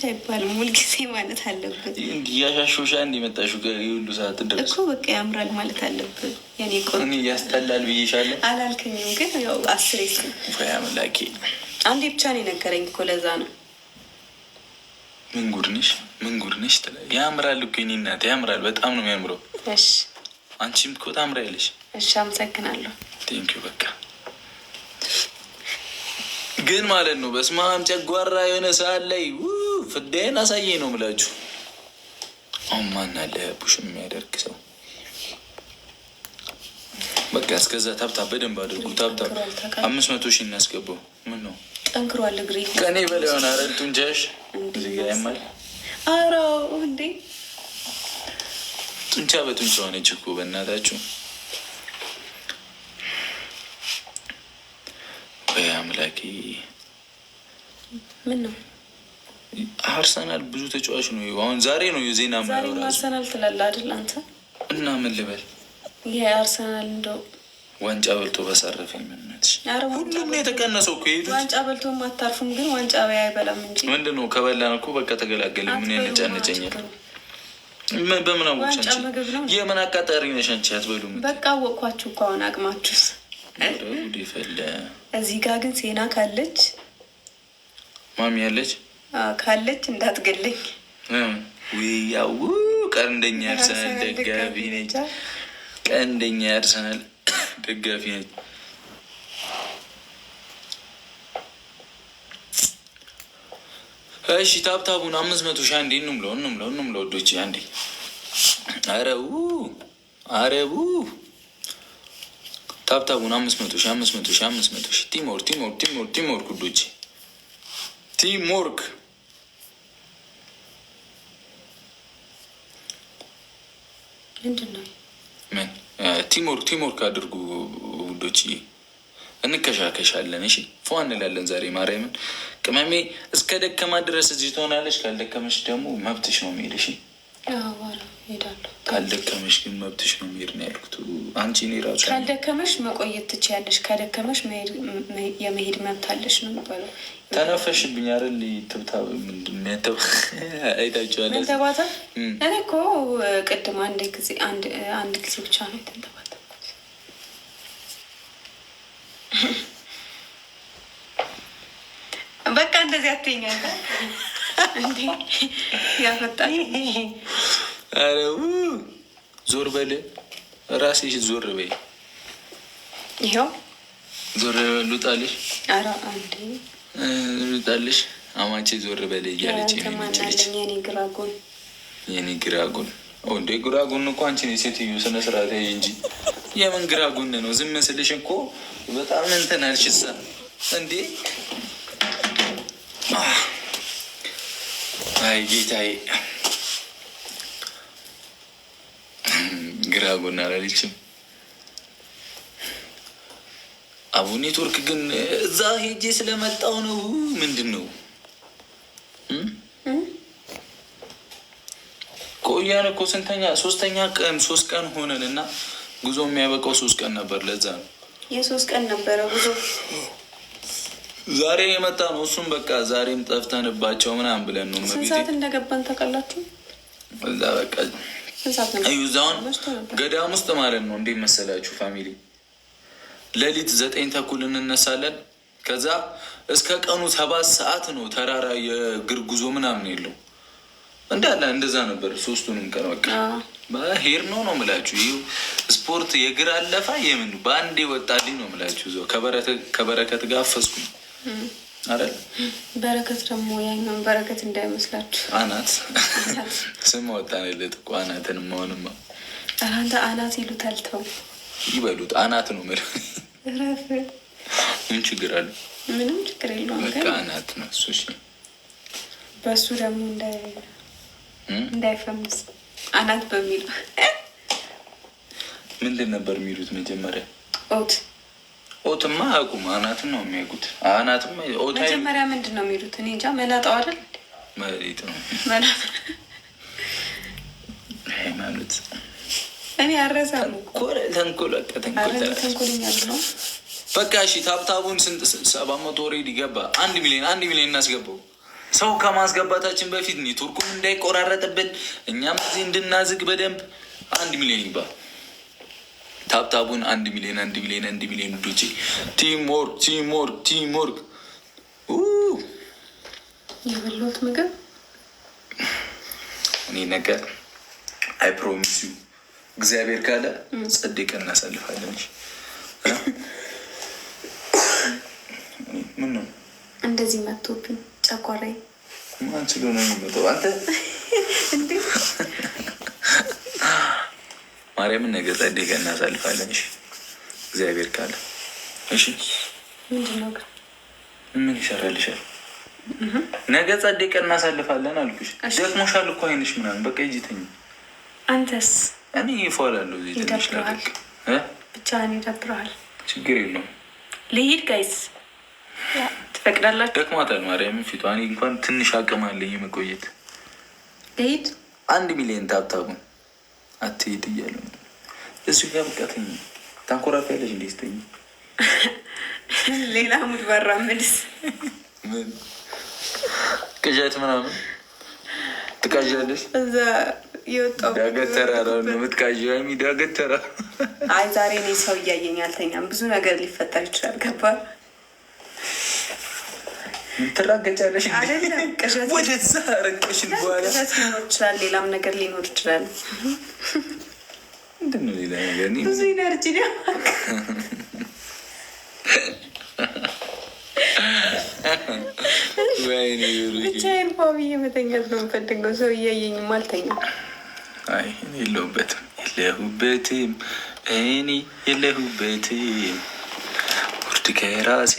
አይባልም። ሁልጊዜ ማለት አለብን። እያሻሾሻ እንዲመጣሹ ሁሉ ሰዓት ድረስ እኮ በቃ ያምራል ማለት አለብን። የኔ ቆን ያስጠላል ብዬሻለሁ አላልከኝም? ግን ያው 10 አምላኬ አንዴ ብቻ ነው የነገረኝ እኮ ለዛ ነው። ምን ጉድ ነሽ ያምራል እኮ የኔ እናት ያምራል። በጣም ነው የሚያምረው። እሺ አንቺም እኮ ታምሪያለሽ። እሺ አመሰግናለሁ። ቴንኪው በቃ ግን ማለት ነው በስማም ጨጓራ የሆነ ሰዓት ላይ ፍዳይን አሳየኝ ነው የምላችሁ። አሁን ማን አለ ቡሽ የሚያደርግ ሰው? በቃ እስከዛ ታብታብ በደንብ አድርጉ። ታብታብ 500 ሺህ እናስገባው። ምን ነው ጠንክሯል እግሬ ከኔ በላይ ሆነ። አረል ጡንቻሽ እዚህ ጋር ያማል። ኧረ እንዴ ጡንቻ በጡንቻ ሆነች እኮ በእናታችሁ። አምላኬ ምን ነው አርሰናል ብዙ ተጫዋች ነው። አሁን ዛሬ ነው የዜና ዛሬ አርሰናል ትላለህ አይደል አንተ? እና ምን ልበል ይሄ አርሰናል እንደው ዋንጫ በልቶ በሰረፈኝ ምንነትሽ። ሁሉም ነው የተቀነሰው እኮ የሄዱት። ዋንጫ በልቶ አታርፉም፣ ግን ዋንጫ አይበላም እንጂ ምንድን ነው ከበላን እኮ በቃ ተገላገለ። ምን ያነጫነጨኛል? በምን አወቅሽ አንቺ? የምን አቃጣሪ ነሽ አንቺ? አትበሉም በቃ አወቅኳችሁ እኮ አሁን አቅማችሁስ ፈለ። እዚህ ጋር ግን ሴና ካለች ማሚ ያለች ካለች እንዳትገለኝ። ያው ቀንደኛ አርሰናል ደጋፊ ነች። ቀንደኛ አርሰናል ደጋፊ ነች። እሺ ታብታቡን 500 ሺህ አንዴ እንምለው ወዶች አንዴ። አረቡ ታብታቡን 500 ሺህ ቲምወርክ ጉዶች ቲምወርክ ምንድን ነው? ምን ቲምወርክ አድርጉ ውዶች። እንከሻከሻለን። እሺ ፏ እንላለን ዛሬ። ማርያምን ቅመሜ እስከ ደከማ ድረስ እዚህ ትሆናለች። ካልደከመች ደግሞ መብትሽ ነው መሄድ። እሺ ካልደከመሽ ግን መብትሽ ነው መሄድ ነው ያልኩት። አንቺ እኔ ራሱ ካልደከመሽ መቆየት ትችያለሽ፣ ከደከመሽ የመሄድ መብት አለሽ ነው የሚባለው። ተነፈሽብኝ አይደል? ትብታብ ምንድን ነው አይታችኋል? መንተባታ እኔ እኮ ቅድም አንድ ጊዜ ብቻ ነው የተንተባተኩት። በቃ እንደዚህ አትይኛለ እንዴ? ያፈጣል። ኧረ ዞር በል ራስሽ ዞር በይ። ይኸው ዞር ልውጣልሽ። ኧረ አንዴ ልውጣልሽ። አማቼ ዞር በል እያለች የኔ ግራጎን እንዴ ግራጎን እኮ አንቺ ነሽ ሴትዮ። ስነ ስርዓት እንጂ የምን ግራጎን ነው? ዝም መስልሽ እኮ በጣም እንትን አልሽሳ እንዴ። አይ ጌታዬ ግራጎን አላለችም። አቡ ኔትወርክ ግን እዛ ሄጄ ስለመጣው ነው። ምንድን ነው ቆያን እኮ ስንተኛ 3 ቀን ሆነን እና ጉዞ የሚያበቃው 3 ቀን ነበር። ለዛ ነው የ3 ቀን ነበረ ጉዞ። ዛሬ የመጣ ነው። እሱም በቃ ዛሬም ጠፍተንባቸው ምናምን ብለን ነው። ስንት ሰዓት እንደገባን ታውቃላችሁ? እዛ በቃ እዛውን ገዳም ውስጥ ማለት ነው። እንዴት መሰላችሁ ፋሚሊ? ሌሊት 9 ተኩል እንነሳለን። ከዛ እስከ ቀኑ 7 ሰዓት ነው። ተራራ የእግር ጉዞ ምናምን የለው እንዳለ እንደዛ ነበር። 3ቱንም ቀን በቃ ሄር ነው ምላችሁ። ይኸው ስፖርት የእግር አለፋ የምን በአንዴ ወጣልኝ ነው ምላችሁ። እዛው ከበረከት ጋር አፈስኩኝ አይደል? በረከት ደግሞ ያኛውን በረከት እንዳይመስላችሁ አናት ስም ወጣንለት እኮ አናትን መሆንማ። አንተ አናት ይሉታል። ተው ይበሉት አናት ነው ምር። ምን ችግር አለ? ምንም ችግር የለውም። በቃ አናት ነው እሱ። እሺ በእሱ ደግሞ እንዳይፈምስ አናት በሚሉ ምንድን ነበር የሚሉት መጀመሪያ? ኦትማ አያውቁም። አናትን ነው የሚያውቁት። አናትማ መጀመሪያ ምንድን ነው የሚሉት? እኔ እንጃ። መላጣው አይደል? መሬት ነው ሃይማኖት። እኔ አረሳም ተንኮለኛ ነው። በቃ እሺ ታብታቡን ስንት 700 ኦልሬዲ ገባ። 1 ሚሊዮን እናስገባው። ሰው ከማስገባታችን በፊት ኔትወርኩም እንዳይቆራረጥብን እኛም እዚህ እንድናዝግ በደንብ 1 ሚሊዮን ይባል። ታብታቡን 1 ሚሊዮን ዶቼ ቲምወርክ የበላሁት ምግብ እኔ ነገር አይ ፕሮሚስ ዩ እግዚአብሔር ካለ ጸደቀ እናሳልፋለን። ምን ነው እንደዚህ መጥቶብኝ ጨጓራዬ ማን ስለሆነ ነው የሚመጣው? አንተ እንዴ ማርያምን ነገ ጸደቀ እናሳልፋለን። እሺ እግዚአብሔር ካለ እሺ። ምንድን ነው ግን ምን ይሰራልሻል? ነገ ጸደቀ እናሳልፋለን አልኩሽ። ደክሞሻል እኮ አይንሽ ምናምን በቃ ሂጂ ተኝ። አንተስ? እኔ ይፎላለሁ እዚህ ትንሽ ላደርግ ብቻህን ይደብረሃል። ችግር የለውም ልሂድ ጋይስ ትፈቅዳላችሁ? ደክሟታል ማርያምን ፊቷ። እኔ እንኳን ትንሽ አቅም አለኝ መቆየት። ልሂድ 1 ሚሊዮን ታብታቡን አትሄድ እያሉ እሱ ጋር በቃ ተኝ። ታንኮራፊያለሽ እንዴ ስተኝ? ሌላ ሙድ በራ ምልስ ምን ቅዠት ምናምን ትቃዣለሽ? እዛ የወጣው ዳገት ተራራ ነው የምትቃዣ። ዳገት ተራራ። አይ ዛሬ እኔ ሰው እያየኝ አልተኛም። ብዙ ነገር ሊፈጠር ይችላል። ገባ? ትራገጫለሽ አይደለም? ቅዠት ወደዛ ረቀሽን በኋላ ቅዠት ሊኖር ይችላል። ሌላም ነገር ሊኖር ይችላል። ምንድን ነው ሌላ ነገር? ብዙ ኢነርጂ ነው ብቻዬን ብዬ መተኛት ነው የምፈልገው። ሰው እያየኝም አልተኛም። አይ እኔ የለሁበትም እኔ የለሁበትም ውርድ ከራሴ